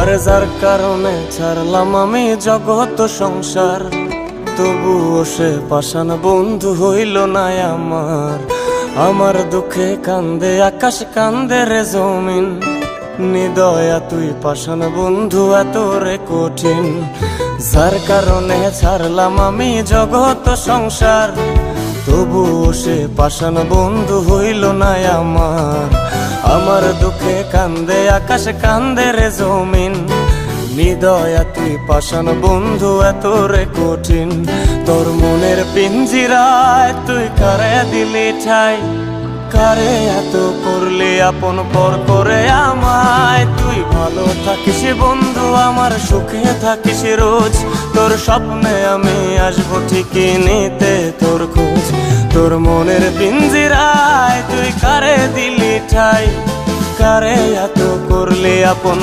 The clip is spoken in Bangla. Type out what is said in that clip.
আরে যার কারণে ছাড়লাম আমি জগৎ সংসার, তবুও সে পাষাণ বন্ধু হইল না আমার। আমার দুঃখে কান্দে আকাশ, কান্দে রে জমিন, নিদয়া তুই পাষাণ বন্ধু এত রে কঠিন। যার কারণে ছাড়লাম আমি জগৎ সংসার, তবুও সে পাষাণ বন্ধু হইল না আমার। আমার দুঃখে কান্দে আকাশ, কান্দে রে জমিন, নিদয়া তুই পাষাণ বন্ধু এত রে কঠিন। তোর মনের পিঞ্জিরায় তুই কারে দিলি ঠাই, কারে এত করলি আপন পর করে আমায়। তুই ভালো থাকিস বন্ধু আমার, সুখে থাকিস রোজ, তোর স্বপ্নে আমি আসবো ঠিকই নিতে তোর খোঁজ। তোর মনের পিঞ্জিরায় তুই কারে দিলি ঠাই, কারে এত করলি আপন।